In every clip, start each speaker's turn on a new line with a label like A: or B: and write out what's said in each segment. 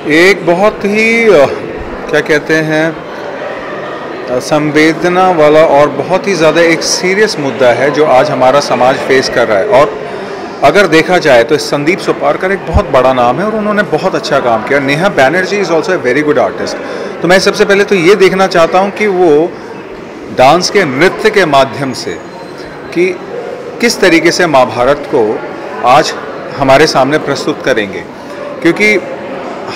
A: एक बहुत ही क्या कहते हैं संवेदना वाला और बहुत ही ज़्यादा एक सीरियस मुद्दा है जो आज हमारा समाज फेस कर रहा है। और अगर देखा जाए तो संदीप सुपारकर एक बहुत बड़ा नाम है और उन्होंने बहुत अच्छा काम किया। Neha Banerjee is also a very good artist. तो मैं सबसे पहले तो ये देखना चाहता हूँ कि वो डांस के नृत्य के माध्यम से कि किस तरीके से महाभारत को आज हमारे सामने प्रस्तुत करेंगे, क्योंकि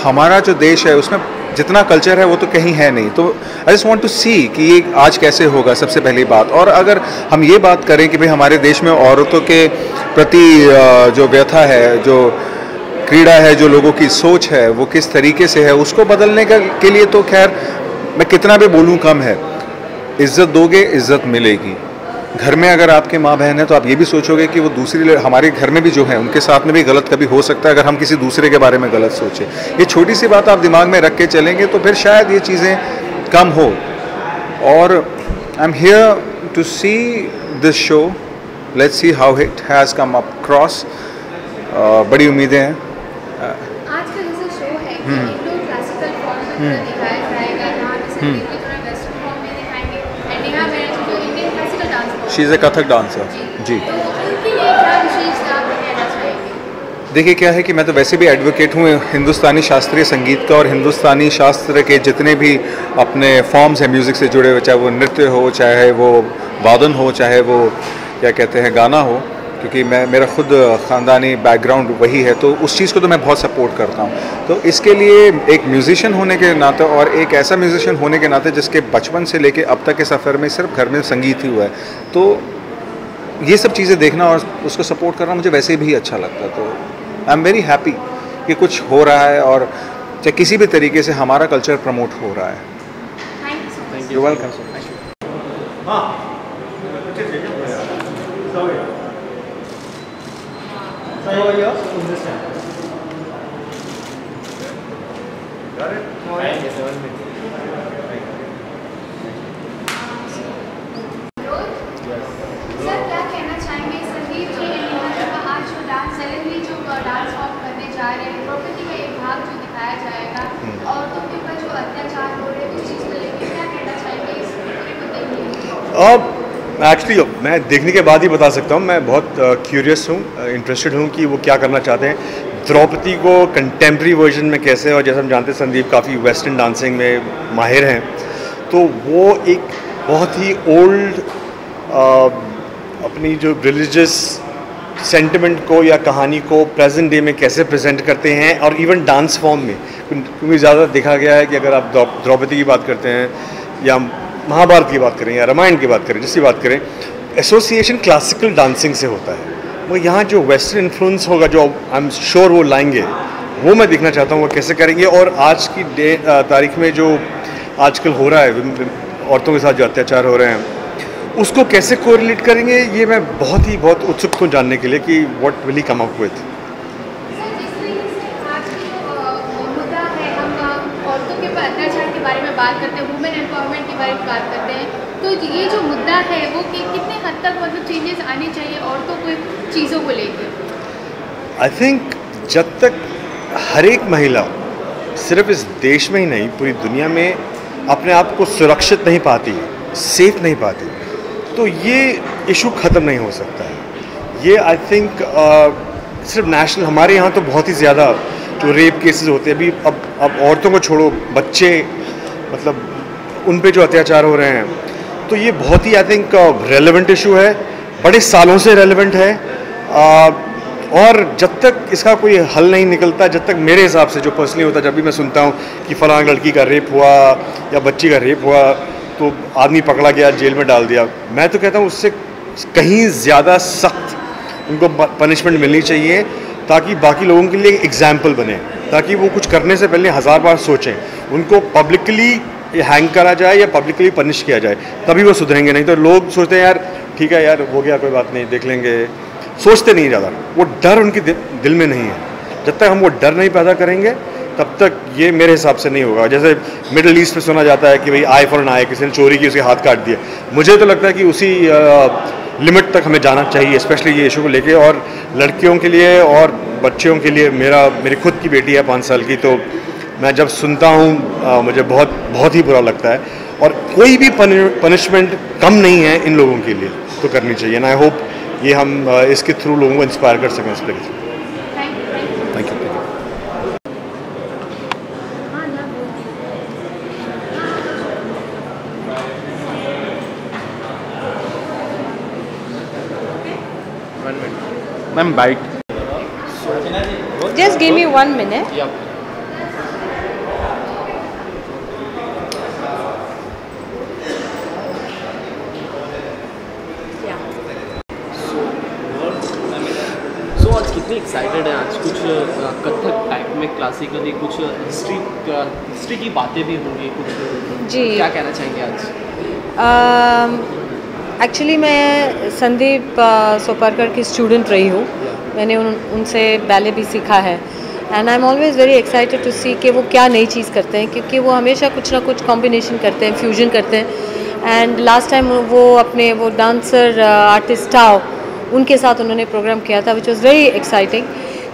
A: हमारा जो देश है उसमें जितना कल्चर है वो तो कहीं है नहीं। तो I just want to see कि ये आज कैसे होगा, सबसे पहली बात। और अगर हम ये बात करें कि भाई हमारे देश में औरतों के प्रति जो व्यथा है, जो क्रीड़ा है, जो लोगों की सोच है वो किस तरीके से है, उसको बदलने के लिए तो खैर मैं कितना भी बोलूँ कम है। इज़्ज़त दोगे इज़्ज़त मिलेगी। घर में अगर आपके माँ बहन है तो आप ये भी सोचोगे कि वो दूसरी हमारे घर में भी जो है उनके साथ में भी गलत कभी हो सकता है अगर हम किसी दूसरे के बारे में गलत सोचें। ये छोटी सी बात आप दिमाग में रख के चलेंगे तो फिर शायद ये चीज़ें कम हो। और I am here to see this show, let's see how it has come up cross. बड़ी उम्मीदें हैं।
B: आज का जैसे शो है कि इंडो क्लासिकल फॉर्म में दिखाया जाएगा, यहाँ पे संगीत को थोड़ा वेस्टर्न फॉर्म में दिखाएंगे एंड नेहा बैनर्जी जो Indian classical dance,
A: she is a Kathak dancer ji.
B: तो उनके लिए क्या विशेषता आप कहना चाहेंगे?
A: देखिए क्या है कि मैं तो वैसे भी एडवोकेट हूँ हिंदुस्तानी शास्त्रीय संगीत का, और हिंदुस्तानी शास्त्र के जितने भी अपने फॉर्म्स हैं म्यूज़िक से जुड़े हुए, चाहे वो नृत्य हो, चाहे वो वादन हो, चाहे वो क्या कहते हैं गाना हो, क्योंकि मेरा खुद ख़ानदानी बैकग्राउंड वही है, तो उस चीज़ को तो मैं बहुत सपोर्ट करता हूँ। तो इसके लिए एक म्यूज़िशियन होने के नाते और एक ऐसा म्यूज़िशियन होने के नाते जिसके बचपन से लेके अब तक के सफ़र में सिर्फ घर में संगीत ही हुआ है, तो ये सब चीज़ें देखना और उसको सपोर्ट करना मुझे वैसे भी अच्छा लगता है। तो आई एम वेरी हैप्पी कि कुछ हो रहा है और चाहे किसी भी तरीके से हमारा कल्चर प्रमोट हो रहा है।
B: Thank you so much.
A: You welcome.
B: Sir क्या कहना चाहेंगे संदीप जी ने आज जो डांस सेलेब्रिटी जो डांस फॉर्म करने जा रहे हैं, प्रकृति का एक भाग जो दिखाया जाएगा औरतों के ऊपर जो अत्याचार हो रहे हैं उस चीज़ को लेकर क्या कहना चाहेंगे इस पूरे मुद्दे में?
C: अब एक्चुअली मैं देखने के बाद ही बता सकता हूँ। मैं बहुत क्यूरियस हूँ, इंटरेस्टेड हूँ कि वो क्या करना चाहते हैं। द्रौपदी को कंटेम्प्रेरी वर्जन में कैसे, और जैसे हम जानते हैं संदीप काफ़ी वेस्टर्न डांसिंग में माहिर हैं, तो वो एक बहुत ही ओल्ड अपनी जो रिलीजियस सेंटिमेंट को या कहानी को प्रेजेंट डे में कैसे प्रेजेंट करते हैं, और इवन डांस फॉर्म में, क्योंकि ज़्यादा देखा गया है कि अगर आप द्रौपदी की बात करते हैं या महाभारत की बात करें या रामायण की बात करें, जिसकी बात करें, एसोसिएशन क्लासिकल डांसिंग से होता है। वो यहाँ जो वेस्टर्न इन्फ्लुएंस होगा जो आई एम श्योर वो लाएंगे, वो मैं देखना चाहता हूँ वो कैसे करेंगे। और आज की तारीख में जो आजकल हो रहा है औरतों के साथ जो अत्याचार हो रहे हैं उसको कैसे कोरिलेट करेंगे, ये मैं बहुत उत्सुक हूँ जानने के लिए कि what will he come up with.
B: Sir जिस तरीके से आज की जो मुद्दा है, हम औरतों के अत्याचार के बारे में बात करते हैं, वुमेन एम्पावरमेंट के बारे में बात करते हैं, तो ये जो मुद्दा है वो कितने हद तक मतलब चेंजेस आने चाहिए औरतों को चीज़ों को लेकर?
C: आई थिंक जब तक हर एक महिला सिर्फ इस देश में ही नहीं पूरी दुनिया में अपने आप को सुरक्षित नहीं पाती, सेफ नहीं पाती, तो ये इशू ख़त्म नहीं हो सकता है। ये आई थिंक सिर्फ नेशनल, हमारे यहाँ तो बहुत ही ज़्यादा जो रेप केसेस होते हैं अभी, अब औरतों को छोड़ो, बच्चे, मतलब उन पे जो अत्याचार हो रहे हैं, तो ये बहुत ही आई थिंक रेलेवेंट इशू है, बड़े सालों से रेलेवेंट है। और जब तक इसका कोई हल नहीं निकलता, जब तक मेरे हिसाब से जो पर्सनली होता है, जब भी मैं सुनता हूँ कि फलां लड़की का रेप हुआ या बच्ची का रेप हुआ तो आदमी पकड़ा गया, जेल में डाल दिया, मैं तो कहता हूँ उससे कहीं ज़्यादा सख्त उनको पनिशमेंट मिलनी चाहिए, ताकि बाकी लोगों के लिए एग्जाम्पल बने, ताकि वो कुछ करने से पहले 1000 बार सोचें। उनको पब्लिकली हैंग करा जाए या पब्लिकली पनिश किया जाए, तभी वो सुधरेंगे। नहीं तो लोग सोचते हैं यार ठीक है यार हो गया, कोई बात नहीं, देख लेंगे, सोचते नहीं ज़्यादा। वो डर उनके दिल में नहीं है। जब तक हम वो डर नहीं पैदा करेंगे तब तक ये मेरे हिसाब से नहीं होगा। जैसे मिडिल ईस्ट में सुना जाता है कि भाई आई फॉर एन आई, किसी ने चोरी की उसके हाथ काट दिया। मुझे तो लगता है कि उसी लिमिट तक हमें जाना चाहिए, स्पेशली ये इशू को लेके। और लड़कियों के लिए और बच्चियों के लिए, मेरी खुद की बेटी है 5 साल की, तो मैं जब सुनता हूँ मुझे बहुत ही बुरा लगता है। और कोई भी पनिशमेंट कम नहीं है इन लोगों के लिए, तो करनी चाहिए। एंड आई होप ये हम इसके थ्रू लोगों को इंस्पायर कर सकें इस प्ले के through. Thank you.
A: Ma'am byte.
D: Just give me 1 minute.
E: Yeah.
D: Yeah.
E: So आज कितने एक्साइटेड हैं? आज कुछ कथक टाइप में क्लासिकली कुछ हिस्ट्री की बातें भी होंगी कुछ।
D: जी।
E: क्या कहना चाहेंगे आज?
D: एक्चुअली मैं संदीप सोपारकर की स्टूडेंट रही हूँ। मैंने उनसे बैले भी सीखा है and I am always very excited to see कि वो क्या नई चीज़ करते हैं, क्योंकि वो हमेशा कुछ ना कुछ कॉम्बिनेशन करते हैं, फ्यूजन करते हैं। एंड लास्ट टाइम वो डांसर आर्टिस्ट टाओ उनके साथ उन्होंने प्रोग्राम किया था विच वॉज़ वेरी एक्साइटिंग।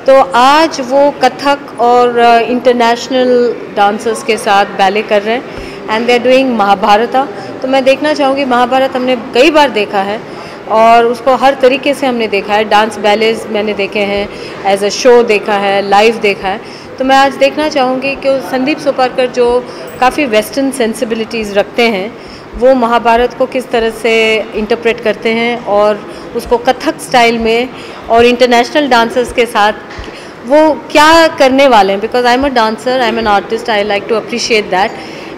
D: तो आज वो कथक और इंटरनेशनल डांसर्स के साथ बैले कर रहे हैं एंड दे आर डूइंग महाभारता। तो मैं देखना चाहूँगी, महाभारत हमने कई बार देखा है और उसको हर तरीके से हमने देखा है। डांस बैलेज मैंने देखे हैं, एज अ शो देखा है, लाइव देखा है। तो मैं आज देखना चाहूँगी कि संदीप सोपारकर जो काफ़ी वेस्टर्न सेंसिबिलिटीज़ रखते हैं, वो महाभारत को किस तरह से इंटरप्रेट करते हैं और उसको कथक स्टाइल में और इंटरनेशनल डांसर्स के साथ वो क्या करने वाले हैं। Because I am a dancer, I am an artist, I like to appreciate that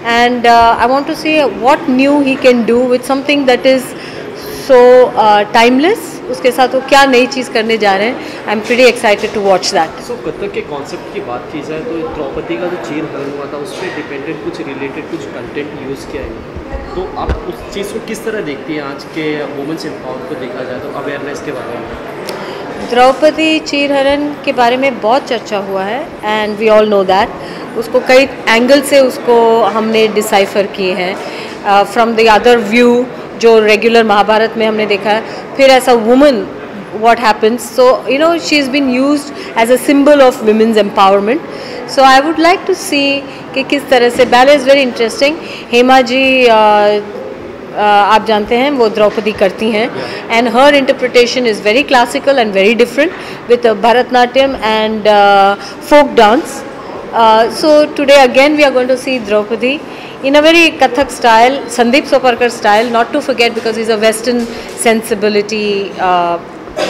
D: and I want to see what new he can do with something that is so timeless. उसके साथ वो क्या नई चीज़ करने जा रहे हैं। I am pretty excited to watch that.
E: So Kathak के कॉन्सेप्ट की बात की जाए तो द्रौपदी का जो चीर हरण हुआ था उस पर डिपेंडेंट कुछ रिलेटेड कुछ कंटेंट यूज़ किया है, तो आप उस चीज़ को किस तरह देखती हैं? आज के वुमेन्स एम्पावरमेंट को देखा जाए तो अवेयरनेस के बारे में।
D: द्रौपदी चीरहरण के बारे में बहुत चर्चा हुआ है and we all know that. उसको कई एंगल से उसको हमने डिसाइफर किए हैं फ्रॉम द अदर व्यू जो रेगुलर महाभारत में हमने देखा है। फिर as a woman what happens, so you know she is been used as a symbol of women's empowerment. So I would like to see कि किस तरह से ballet is very interesting. Hema ji आप जानते हैं वो द्रौपदी करती हैं एंड हर interpretation is very classical and very different with Bharatanatyam and folk dance. So today again we are going to see Draupadi in a very Kathak style, Sandeep Soparkar style, not to forget because he's a Western sensibility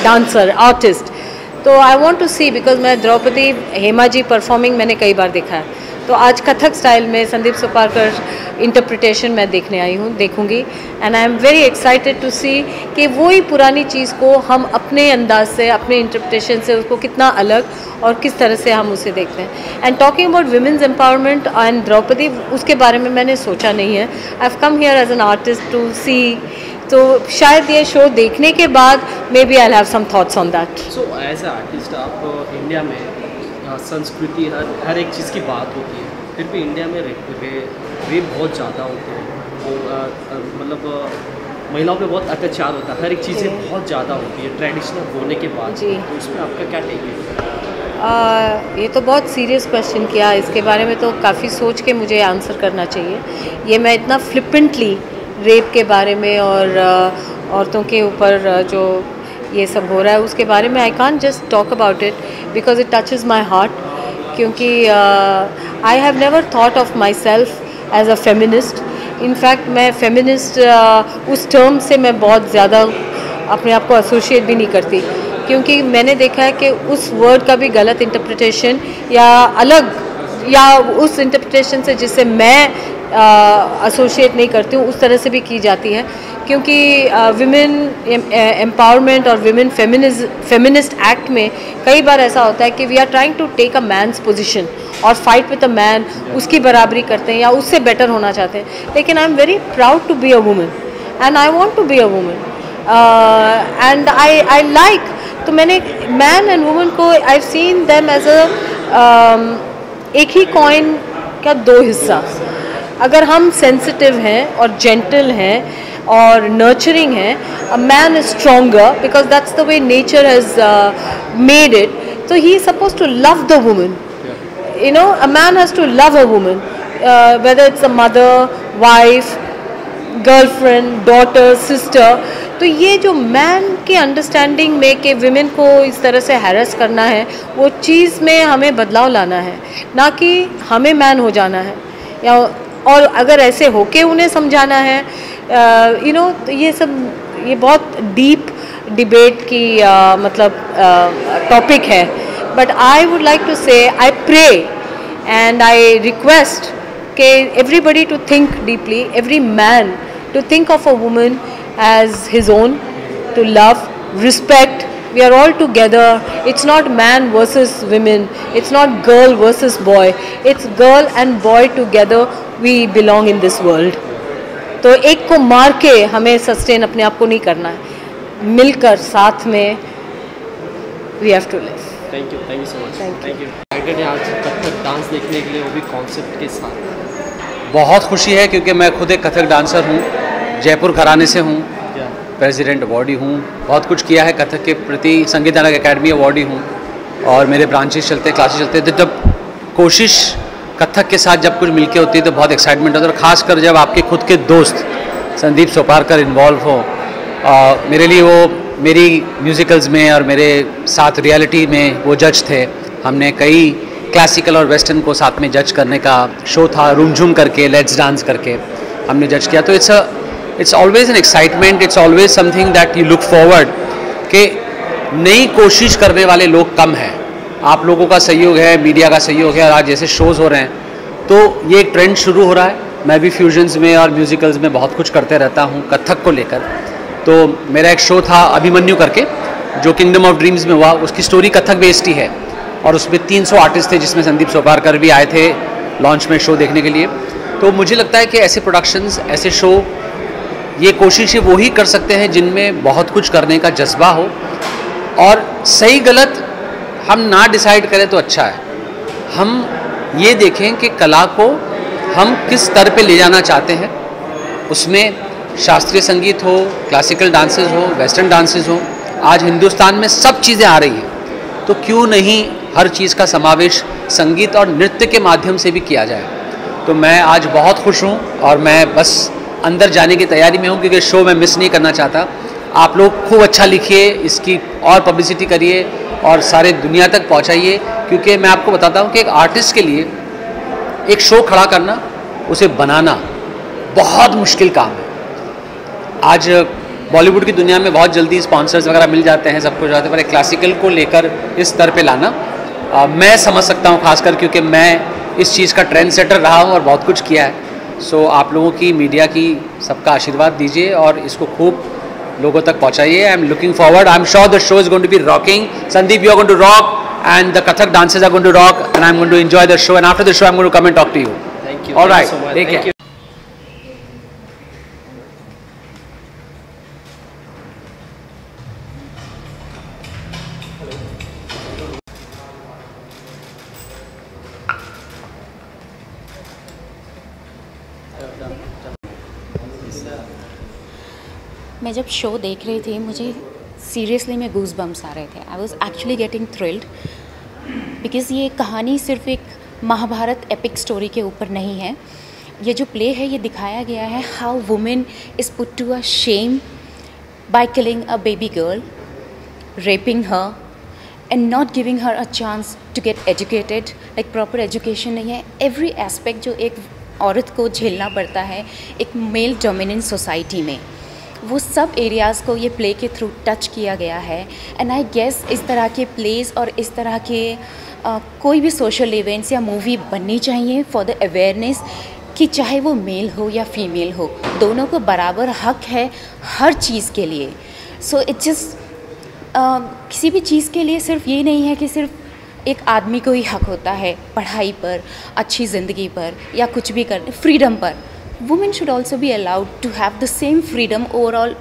D: dancer, artist. तो I want to see because मैं Draupadi Hema ji performing मैंने कई बार देखा है, तो आज Kathak style में Sandeep Soparkar interpretation मैं देखने आई हूँ, देखूँगी and I am very excited to see कि वही पुरानी चीज़ को हम अपने अंदाज से, अपने इंटरप्रिटेशन से उसको कितना अलग और किस तरह से हम उसे देखते हैं। And talking about women's empowerment and Draupadi, उसके बारे में मैंने सोचा नहीं है। I have come here as an artist to see, तो शायद ये शो देखने के बाद maybe I have some thoughts on that.
E: So as a artist आप इंडिया में संस्कृति हर एक चीज़ की बात होती है, फिर भी इंडिया में रेप बहुत ज़्यादा होते हैं, मतलब महिलाओं पे बहुत अत्याचार होता है, हर एक चीज़ें बहुत ज़्यादा होती है ट्रेडिशनल होने के बाद। तो उसमें आपका क्या टेक है?
D: ये तो बहुत सीरियस क्वेश्चन किया, इसके बारे में तो काफ़ी सोच के मुझे आंसर करना चाहिए। ये मैं इतना फ्लिपेंटली रेप के बारे में और औरतों के ऊपर जो ये सब हो रहा है उसके बारे में I can't just talk about it because it touches my heart, क्योंकि I have never thought of myself as a feminist. In fact मैं फेमिनिस्ट उस टर्म से मैं बहुत ज़्यादा अपने आप को एसोशिएट भी नहीं करती, क्योंकि मैंने देखा है कि उस वर्ड का भी गलत इंटरप्रिटेशन या अलग या उस इंटरप्रिटेशन से जिससे मैं एसोशिएट नहीं करती हूँ उस तरह से भी की जाती है। क्योंकि विमेन एम्पावरमेंट और विमेन फेमिनिस्ट एक्ट में कई बार ऐसा होता है कि we are trying to take a man's position और फाइट विद अ मैन, उसकी बराबरी करते हैं या उससे बेटर होना चाहते हैं। लेकिन I am very proud to be a woman and I want to be a woman and I like, तो मैंने मैन एंड वुमन को I have seen them as a एक ही कॉइन का दो हिस्सा। अगर हम सेंसिटिव हैं और जेंटल हैं और नर्चरिंग है, a man is stronger because that's the way nature has made it, तो he is suppose to love the woman you know, a man has to love a woman, whether it's a mother, wife, girlfriend, daughter, sister. तो ये जो man के understanding में कि women को इस तरह से हैरेस करना है, वो चीज़ में हमें बदलाव लाना है, ना कि हमें मैन हो जाना है. या और अगर ऐसे होके उन्हें समझाना है, यू नो, तो ये बहुत डीप डिबेट की मतलब टॉपिक है. But I would like to say, I pray and I request everybody to think deeply, every man to think of a woman as his own, to love, respect. We are all together. It's not man versus women, it's not girl versus boy, it's girl and boy together. We belong in this world. तो एक को मार के हमें sustain अपने आप को नहीं करना है, मिलकर साथ में we have to live.
E: Thank you so much.
D: Thank you.
E: Excited है आज कथक डांस देखने के लिए, वो भी कॉन्सेप्ट के साथ.
F: बहुत खुशी है क्योंकि मैं खुद एक कथक डांसर हूँ, जयपुर घराने से हूँ, प्रेसिडेंट अवार्डी हूँ, बहुत कुछ किया है कथक के प्रति, संगीत नाटक अकेडमी अवार्डी हूँ और मेरे ब्रांचेस चलते, क्लासेस चलते. तो जब कोशिश कथक के साथ जब कुछ मिलके होती है तो बहुत एक्साइटमेंट होता है, और ख़ासकर जब आपके खुद के दोस्त संदीप सोपारकर इन्वॉल्व हो. मेरे लिए वो मेरी म्यूज़िकल्स में और मेरे साथ रियलिटी में वो जज थे. हमने कई क्लासिकल और वेस्टर्न को साथ में जज करने का शो था, रूमझूम करके, लेट्स डांस करके हमने जज किया. तो it's always an excitement, it's always something that you look forward कि नई कोशिश करने वाले लोग कम हैं. आप लोगों का सहयोग है, मीडिया का सहयोग है, और आज जैसे शोज़ हो रहे हैं तो ये एक ट्रेंड शुरू हो रहा है. मैं भी फ्यूजन्स में और म्यूज़िकल्स में बहुत कुछ करते रहता हूँ कथक को लेकर. तो मेरा एक शो था अभिमन्यु करके, जो किंगडम ऑफ ड्रीम्स में हुआ, उसकी स्टोरी कथक बेस्ड ही है और उसमें 300 आर्टिस्ट थे, जिसमें संदीप सोपारकर भी आए थे लॉन्च में शो देखने के लिए. तो मुझे लगता है कि ऐसे प्रोडक्शंस, ऐसे शो, ये कोशिशें वो ही कर सकते हैं जिनमें बहुत कुछ करने का जज्बा हो, और सही गलत हम ना डिसाइड करें तो अच्छा है. हम ये देखें कि कला को हम किस स्तर पे ले जाना चाहते हैं. उसमें शास्त्रीय संगीत हो, क्लासिकल डांसेस हो, वेस्टर्न डांसेस हो. आज हिंदुस्तान में सब चीज़ें आ रही हैं, तो क्यों नहीं हर चीज़ का समावेश संगीत और नृत्य के माध्यम से भी किया जाए. तो मैं आज बहुत खुश हूँ और मैं बस अंदर जाने की तैयारी में हूँ, क्योंकि शो मैं मिस नहीं करना चाहता. आप लोग खूब अच्छा लिखिए, इसकी और पब्लिसिटी करिए और सारे दुनिया तक पहुँचाइए, क्योंकि मैं आपको बताता हूँ कि एक आर्टिस्ट के लिए एक शो खड़ा करना, उसे बनाना बहुत मुश्किल काम है. आज बॉलीवुड की दुनिया में बहुत जल्दी स्पॉन्सर्स वगैरह मिल जाते हैं, सब कुछ हो जाता है, पर एक क्लासिकल को लेकर इस स्तर पे लाना मैं समझ सकता हूँ, खासकर क्योंकि मैं इस चीज़ का ट्रेंड सेटर रहा हूँ और बहुत कुछ किया है. सो आप लोगों की, मीडिया की, सबका आशीर्वाद दीजिए और इसको खूब लोगों तक पहुँचाइए. I am looking forward. I am sure the show is going to be rocking. Sandeep, you are going to rock and the Kathak dancers are going to rock, and I'm going to enjoy the show, and after the show I'm going to come and talk to you.
E: Thank you.
F: All right.
E: So much.
F: Take
E: Thank
F: care.
E: you.
G: मैं जब show देख रही थी, मुझे seriously में goose bumps आ रहे थे. I was actually getting thrilled, because ये कहानी सिर्फ एक महाभारत एपिक स्टोरी के ऊपर नहीं है. ये जो प्ले है, ये दिखाया गया है how women is put to a shame by killing a baby girl, raping her and not giving her a chance to get educated. Like proper education नहीं है. एवरी एस्पेक्ट जो एक औरत को झेलना पड़ता है एक मेल डोमिनेंट सोसाइटी में, वो सब एरियाज़ को ये प्ले के थ्रू टच किया गया है. एंड आई गेस इस तरह के प्लेस और इस तरह के कोई भी सोशल इवेंट्स या मूवी बननी चाहिए फॉर द अवेयरनेस कि चाहे वो मेल हो या फीमेल हो, दोनों को बराबर हक है हर चीज़ के लिए. सो इट जस्ट किसी भी चीज़ के लिए सिर्फ ये नहीं है कि सिर्फ एक आदमी को ही हक होता है पढ़ाई पर, अच्छी ज़िंदगी पर, या कुछ भी करने, फ्रीडम पर. Women should also be allowed to have the same freedom overall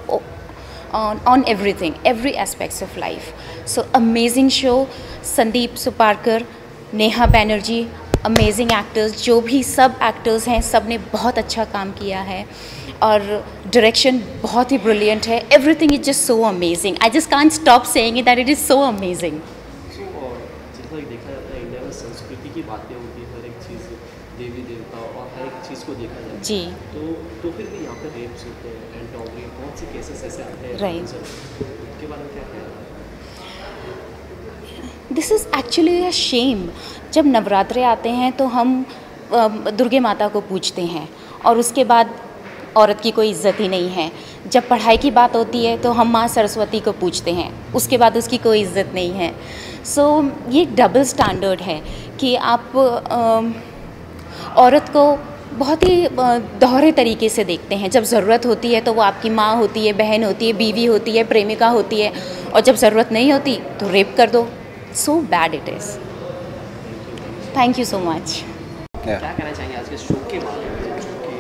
G: on everything, every aspects of life. So amazing show. Sandeep Soparkar, Neha Banerjee, amazing actors, जो भी सब एक्टर्स हैं, सब ने बहुत अच्छा काम किया है और डायरेक्शन बहुत ही ब्रिलियंट है. Everything is just so amazing. I just can't stop saying it that it is so amazing.
E: जैसा देखा जाता है इंडिया में संस्कृति की बातें होती
G: जी।
E: तो फिर भी यहाँ पे रेप्स होते हैं एंड डॉगरी, बहुत से केसेस ऐसे आते हैं
G: Right.
E: उनके बारे में क्या कहना है?
G: This is actually a shame. जब नवरात्रे आते हैं तो हम दुर्गे माता को पूजते हैं और उसके बाद औरत की कोई इज्जत ही नहीं है। जब पढ़ाई की बात होती है तो हम माँ सरस्वती को पूजते हैं, उसके बाद उसकी कोई इज्जत नहीं है। सो ये डबल स्टैंडर्ड है कि आप औरत को बहुत ही दोहरे तरीके से देखते हैं। जब ज़रूरत होती है तो वो आपकी माँ होती है, बहन होती है, बीवी होती है, प्रेमिका होती है, और जब ज़रूरत नहीं होती तो रेप कर दो। So bad it is. Thank you so much.
E: क्या कहना चाहेंगे आज के शो के बारे में, जो कि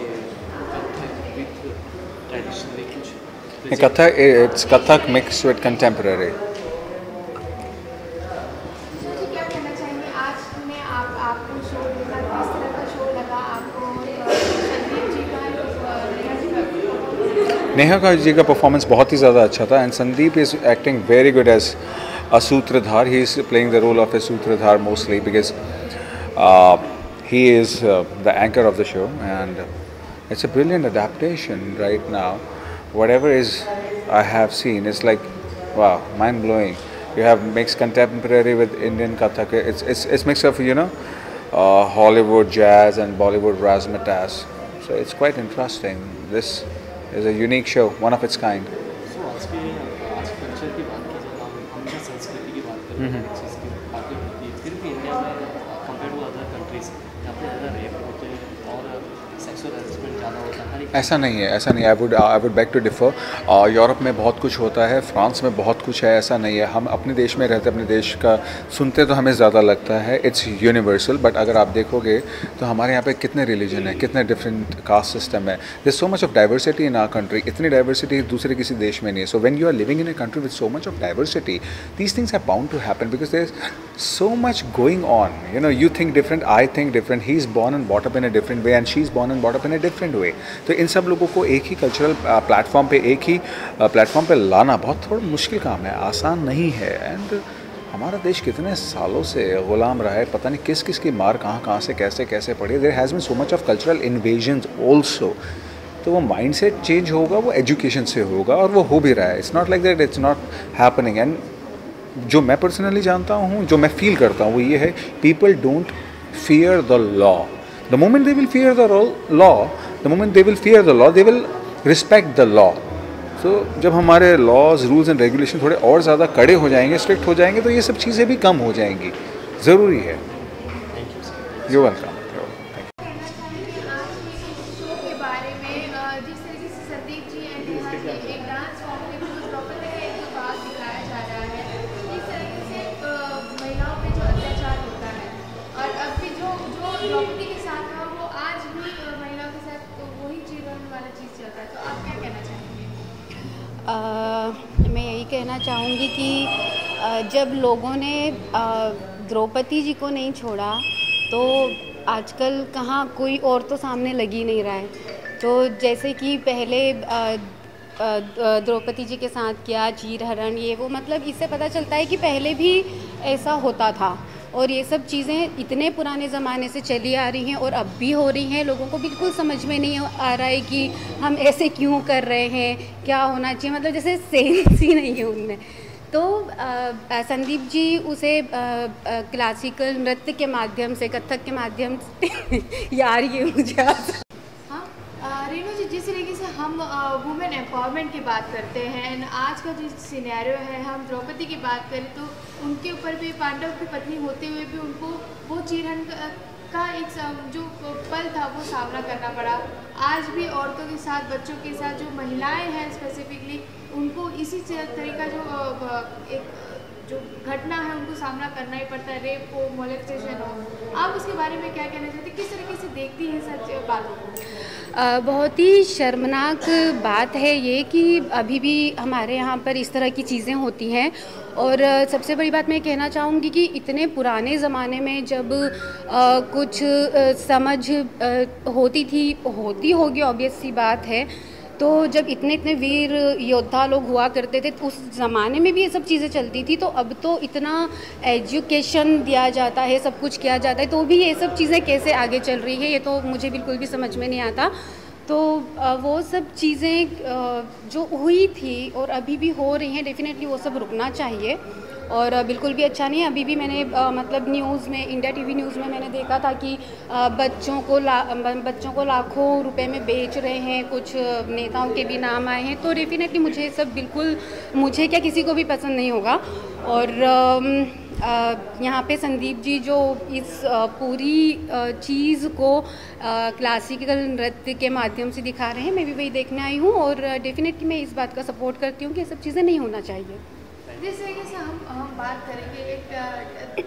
E: कथक विद ट्रेडिशनली कुछ
A: Kathak, it's Kathak mixed with contemporary.
B: जी क्या कहना चाहेंगे आज में आपको शो देखा, किस तरह का शो लगा आपको? संदीप जी का
A: नेहा जी का परफॉर्मेंस बहुत ही ज़्यादा अच्छा था and Sandeep is acting very good as a sutradhar. He is playing the role of a sutradhar mostly because he is the anchor of the show and it's a brilliant adaptation right now. Whatever is I have seen is like wow, mind blowing. You have mixed contemporary with Indian Kathak. It's mix of Hollywood jazz and Bollywood razzmatazz. So it's quite interesting. This is a unique show, one of its kind.
E: सो आज culture की बात की जब हम हमेशा संस्कृति की बात करते हैं, चीज़ की बातें होती है, फिर भी इंडिया में कंपेयर टू अदर कंट्रीज यहाँ पे ज़्यादा रेप होते हैं और सेक्सुअल हैरेसमेंट ज़्यादा होता है। हर एक
A: ऐसा नहीं है, ऐसा नहीं है. I would beg to differ. Europe में बहुत कुछ होता है, फ्रांस में बहुत कुछ है, ऐसा नहीं है. हम अपने देश में रहते, अपने देश का सुनते तो हमें ज़्यादा लगता है इट्स यूनिवर्सल. बट अगर आप देखोगे तो हमारे यहाँ पे कितने रिलीजन है, कितने डिफरेंट कास्ट सिस्टम है. There so much of diversity in our country. इतनी डाइवर्सिटी दूसरे किसी देश में नहीं है. So when you are living in a country with so much of diversity, these things are bound to happen because there is so much going on. You think different, I think different. He's born and brought up in a different way and she's born and brought up in a different way. तो इन सब लोगों को एक ही cultural platform पे, एक ही platform पे लाना बहुत थोड़ा मुश्किल काम है, आसान नहीं है. एंड हमारा देश कितने सालों से ग़ुलाम रहा है, पता नहीं किस किस की मार कहाँ से कैसे कैसे पड़ी. There has been so much of cultural invasions also. तो वो माइंडसेट चेंज होगा, वो एजुकेशन से होगा और वो हो भी रहा है. It's not like that, it's not happening. And जो मैं पर्सनली जानता हूँ, जो मैं फील करता हूँ, वो ये है people don't fear the law. The moment they will fear the law, the moment they will fear the law, they will respect the law. So जब हमारे लॉज, रूल्स एंड रेगुलेशन थोड़े और ज़्यादा कड़े हो जाएंगे, स्ट्रिक्ट हो जाएंगे, तो ये सब चीज़ें भी कम हो जाएंगी. ज़रूरी है. You welcome.
B: शो के बारे में जिस तरीके से संदीप जी एंड नेहा जी एक डांस फॉर्म के थ्रू प्रॉपर्टी का एक भाग दिखाया जा रहा है, इस तरीके से महिलाओं पे जो अत्याचार होता है और अब भी जो प्रॉपर्टी के साथ है वो आज भी महिलाओं के साथ वही जीवन वाला चीज़ चल रहा है. तो आप क्या कहना चाहेंगे?
H: मैं यही कहना चाहूँगी कि जब लोगों ने द्रौपदी जी को नहीं छोड़ा तो आजकल कहाँ कोई और तो सामने लग ही नहीं रहा है. तो जैसे कि पहले द्रौपदी जी के साथ किया, चीरहरण, ये वो, मतलब इससे पता चलता है कि पहले भी ऐसा होता था और ये सब चीज़ें इतने पुराने ज़माने से चली आ रही हैं और अब भी हो रही हैं. लोगों को बिल्कुल समझ में नहीं आ रहा है कि हम ऐसे क्यों कर रहे हैं, क्या होना चाहिए, मतलब जैसे सेंस ही नहीं है उनमें. तो संदीप जी उसे क्लासिकल नृत्य के माध्यम से, कथक के माध्यम से यार ये मुझे
B: रेणु जी, जिस तरीके से हम वुमेन एम्पावरमेंट की बात करते हैं एंड आज का जो सिनेरियो है, हम द्रौपदी की बात करें तो उनके ऊपर भी, पांडव की पत्नी होते हुए भी उनको वो चीरहरण का एक जो पल था वो सामना करना पड़ा. आज भी औरतों के साथ, बच्चों के साथ जो महिलाएं हैं स्पेसिफिकली, उनको इसी तरीका जो घटना है उनको सामना करना ही पड़ता है. रेप हो, मोलेस्टेशन हो, आप उसके बारे में क्या कहना चाहते हैं? किस तरीके से देखती हैं सच बातों को?
H: बहुत ही शर्मनाक बात है ये कि अभी भी हमारे यहाँ पर इस तरह की चीज़ें होती हैं. और सबसे बड़ी बात मैं कहना चाहूँगी कि इतने पुराने ज़माने में जब कुछ समझ होती होगी, ऑब्वियस सी बात है. तो जब इतने वीर योद्धा लोग हुआ करते थे तो उस ज़माने में भी ये सब चीज़ें चलती थी. तो अब तो इतना एजुकेशन दिया जाता है, सब कुछ किया जाता है, तो भी ये सब चीज़ें कैसे आगे चल रही है ये तो मुझे बिल्कुल भी समझ में नहीं आता. तो वो सब चीज़ें जो हुई थी और अभी भी हो रही हैं, डेफिनेटली वो सब रुकना चाहिए और बिल्कुल भी अच्छा नहीं है। अभी भी मैंने मतलब न्यूज़ में, इंडिया टीवी न्यूज़ में मैंने देखा था कि बच्चों को लाखों रुपए में बेच रहे हैं, कुछ नेताओं के भी नाम आए हैं। तो डेफिनेटली मुझे सब बिल्कुल, मुझे क्या किसी को भी पसंद नहीं होगा। और यहाँ पे संदीप जी जो इस पूरी चीज़ को क्लासिकल नृत्य के माध्यम से दिखा रहे हैं, मैं भी वही देखने आई हूँ और डेफिनेटली मैं इस बात का सपोर्ट करती हूँ कि ये सब चीज़ें नहीं होना चाहिए।
B: जिस तरीके से हम बात करेंगे, एक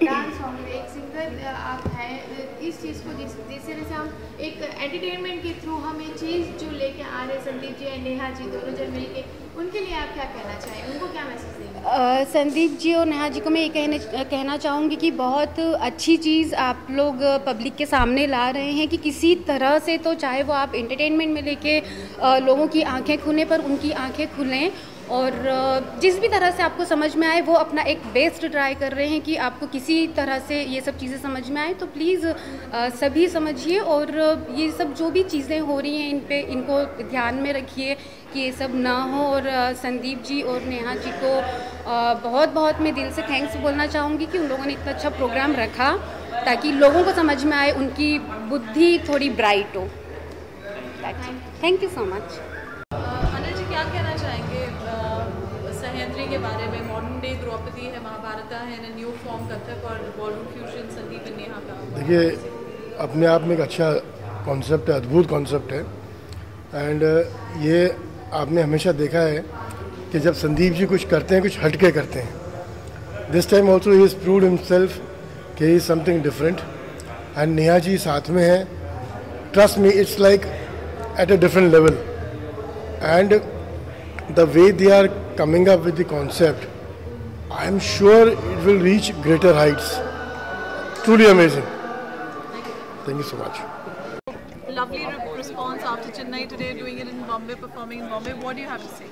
B: डांस सॉन्ग में एक सिंगर आप हैं, इस चीज़ को जिस तरह से हम एक एंटरटेनमेंट के थ्रू हम ये चीज़ जो लेके आ रहे हैं, संदीप जी और नेहा जी दोनों जन मिल के, उनके लिए आप क्या कहना चाहेंगे, उनको क्या मैसेज देंगे?
H: संदीप जी और नेहा जी को मैं ये कहना चाहूँगी कि बहुत अच्छी चीज़ आप लोग पब्लिक के सामने ला रहे हैं कि किसी तरह से, तो चाहे वो आप एंटरटेनमेंट में लेके लोगों की आंखें खुलें, पर उनकी आंखें खुलें और जिस भी तरह से आपको समझ में आए वो अपना एक बेस्ट ट्राई कर रहे हैं कि आपको किसी तरह से ये सब चीज़ें समझ में आए। तो प्लीज़ सभी समझिए और ये सब जो भी चीज़ें हो रही हैं इनको ध्यान में रखिए कि ये सब ना हो। और संदीप जी और नेहा जी को बहुत बहुत मैं दिल से थैंक्स बोलना चाहूँगी कि उन लोगों ने इतना अच्छा प्रोग्राम रखा ताकि लोगों को समझ में आए, उनकी बुद्धि थोड़ी ब्राइट हो। Thank you so much.
I: Anil ji, क्या कहना चाहेंगे सह्याद्री के बारे में? मॉडर्न डे द्रौपदी है, महाभारत है, इन न्यू फॉर्म कथक और बॉलीवुड फ्यूजन संदीप और नेहा का।
J: देखिए, अपने आप में एक अच्छा कॉन्सेप्ट है, अद्भुत कॉन्सेप्ट है। एंड ये आपने हमेशा देखा है कि जब संदीप जी कुछ करते हैं, कुछ हटके करते हैं। This time also he is proved himself कि he is something different. And Neha ji साथ में है, trust me, it's like at a different level, and the way they are coming up with the concept, I am sure it will reach greater heights. Truly amazing. Thank you so much.
I: Lovely response after Chennai today, doing it in Bombay, performing in Bombay. What do you have to say?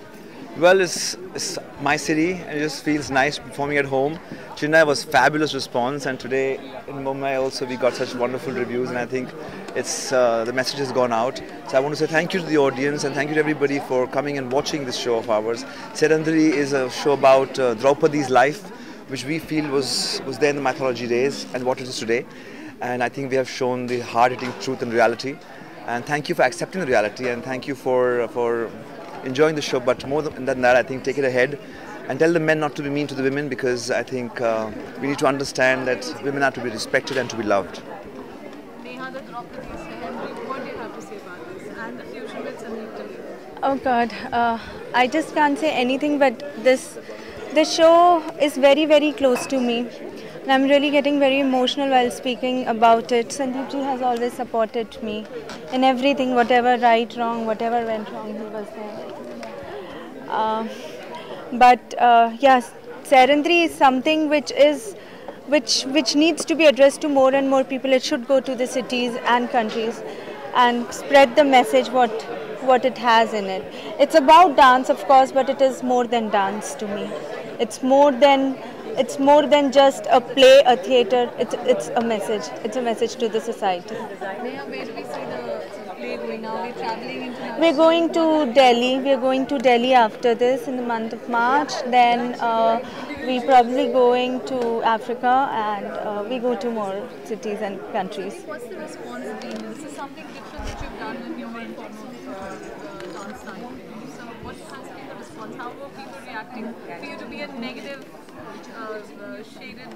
K: Well, it's my city and it just feels nice performing at home. Chennai was fabulous response, and today in Mumbai also we got such wonderful reviews, and I think it's the message has gone out. So I want to say thank you to the audience and thank you to everybody for coming and watching this show of ours. Sahyadrantri is a show about Draupadi's life, which we feel was there in the mythology days and what it is today. And I think we have shown the hard-hitting truth and reality. And thank you for accepting the reality, and thank you for enjoying the show. But more than that, I think take it ahead and tell the men not to be mean to the women, because I think we need to understand that women are to be respected and to be loved.
I: Neha, the Draupadi Sahyadrantri, what do you have to say about this and the fusion with Sandeep Talli?
L: Oh God, I just can't say anything, but this show is very, very close to me. And I'm really getting very emotional while speaking about it. Sandeep ji has always supported me in everything, whatever right, wrong, whatever went wrong, he was there. Yes, Sahyadrantri is something which needs to be addressed to more and more people. It should go to the cities and countries and spread the message what it has in it. It's about dance, of course, but it is more than dance to me. It's more than just a play, a theatre. It's a message. It's a message to the society.
I: Neha, where do we see the play going now? We're traveling internationally.
L: We're going to Delhi. We're going to Delhi after this in the month of March. Then we're probably going to Africa, and we go to more cities and countries.
I: What's the response been? This is something different that you've done in your dance time. So what has been the response? How were people reacting for you to be a negative shaded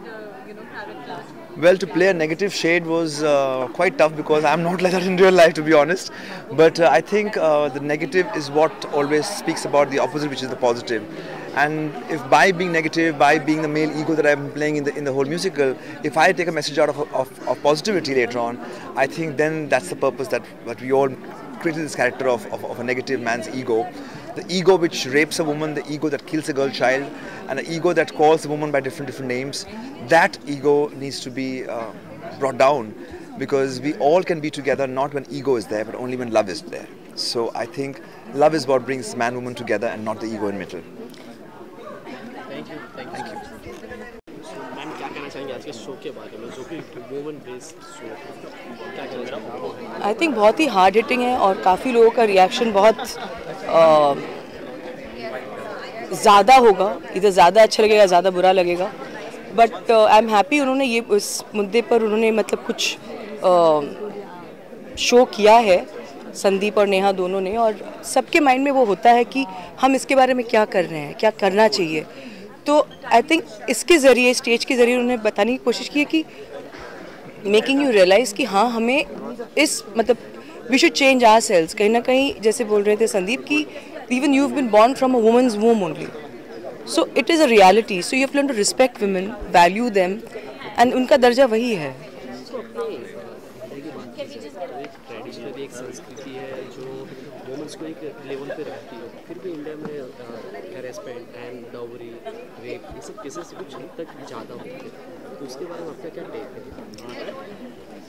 I: character?
K: Well, to play a negative shade was quite tough, because I'm not like that in real life, to be honest. But I think the negative is what always speaks about the opposite, which is the positive. And if by being negative, by being the male ego that I'm playing in the whole musical, if I take a message out of positivity later on, I think then that's the purpose that we all created this character of a negative man's ego. The ego which rapes a woman, the ego that kills a girl child, and the ego that calls a woman by different names. That ego needs to be brought down, because we all can be together not when ego is there, but only when love is there. So I think love is what brings man and woman together, and not the ego in middle.
E: Thank you. चाहेंगे आज के show के बारे में, जो कि women based show है, क्या कहना चाहेंगे?
M: आई थिंक बहुत ही हार्ड हिटिंग है और काफ़ी लोगों का रिएक्शन बहुत ज़्यादा होगा, इधर ज़्यादा अच्छा लगेगा, ज़्यादा बुरा लगेगा, बट आई एम हैप्पी उन्होंने ये उस मुद्दे पर उन्होंने मतलब कुछ शो किया है, संदीप और नेहा दोनों ने, और सबके माइंड में वो होता है कि हम इसके बारे में क्या कर रहे हैं, क्या करना चाहिए। तो आई थिंक इसके ज़रिए, स्टेज के ज़रिए उन्होंने बताने की कोशिश की है कि मेकिंग यू रियलाइज़ कि हाँ हमें इस मतलब we should change our cells. कहीं ना कहीं जैसे बोल रहे थे संदीप की even you have been born from a women's womb only, so it is a reality, so you have learn to respect women, value them, and उनका दर्जा वही है।
E: ट्रेडिशनल एक संस्कृति है जो वुमेन्स को एक लेवल पे रखती है, फिर भी इंडिया में हैरेसमेंट एंड डाउरी, रेप, ये सब केसेस कुछ हद तक ज़्यादा होते हैं, तो उसके बारे में आपका क्या टेक है?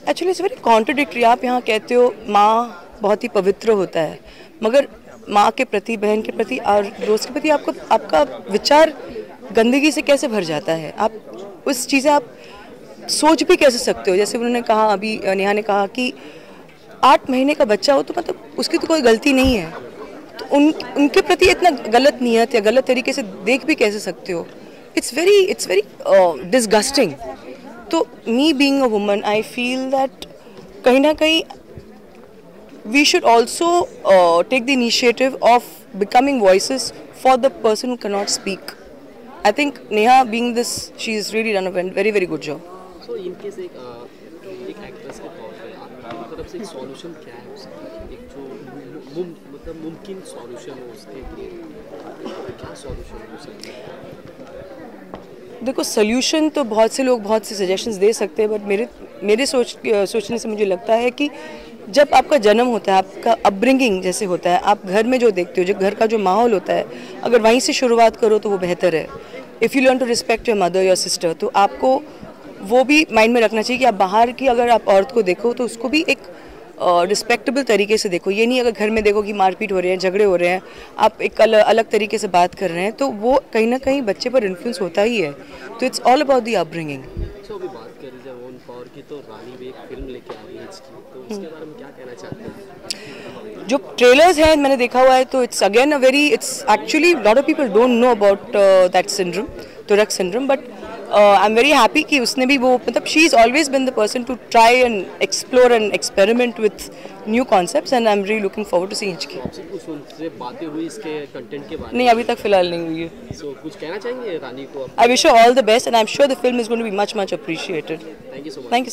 M: Actually it's very contradictory. आप यहाँ कहते हो माँ बहुत ही पवित्र होता है, मगर माँ के प्रति, बहन के प्रति और दोस्त के प्रति आपका विचार गंदगी से कैसे भर जाता है? आप उस चीज़ें आप सोच भी कैसे सकते हो? जैसे उन्होंने कहा, अभी नेहा ने कहा कि 8 महीने का बच्चा हो तो मतलब उसकी तो कोई गलती नहीं है, तो उनके प्रति इतना गलत नियत या गलत तरीके से देख भी कैसे सकते हो? It's very disgusting. तो me being a woman I feel that कहीं ना कहीं we should also take the initiative of becoming voices for the person who can not speak. I think Neha being this she is really done a very very good job.
E: So in case एक actress के तौर पे आपकी तरफ से एक solution क्या है उसका, एक जो मतलब मुमकिन सॉल्यूशन हो उसके लिए, क्या सॉल्यूशन हो सकता है?
M: देखो, सोल्यूशन तो बहुत से लोग बहुत से सजेशंस दे सकते हैं, बट मेरे सोचने से मुझे लगता है कि जब आपका जन्म होता है, आपका अपब्रिंगिंग जैसे होता है, आप घर में जो देखते हो, जो घर का जो माहौल होता है, अगर वहीं से शुरुआत करो तो वो बेहतर है। If you learn to respect your mother, your sister, तो आपको वो भी माइंड में रखना चाहिए कि आप बाहर की अगर आप औरत को देखो तो उसको भी एक रिस्पेक्टेबल तरीके से देखो। ये नहीं अगर घर में देखो कि मारपीट हो रहे हैं, झगड़े हो रहे हैं, आप एक अलग तरीके से बात कर रहे हैं, तो वो कहीं ना कहीं बच्चे पर इन्फ्लुएंस होता ही है। तो it's all about the upbringing.
E: अच्छा, अभी बात करें जब वुमेन पावर की, तो रानी भी एक फिल्म लेके आ रही है इसकी, तो उसके बारे में क्या कहना चाहते हैं?
M: जो ट्रेलर्स हैं मैंने देखा हुआ है, तो it's again a very, it's actually lot of people don't know about that syndrome, Tourette syndrome, but I am very happy कि उसने भी वो मतलब she is always been the person to try and explore and experiment with new concepts, and I am really looking forward to see Hichki.
E: आपसे बातें हुई इसके content के बारे में?
M: नहीं, अभी तक फिलहाल नहीं हुई है।
E: सो कुछ कहना चाहेंगे रानी को?
M: I wish her all the best and I am sure the film is going to be much appreciated.
E: Thank you so much.
M: Thank you.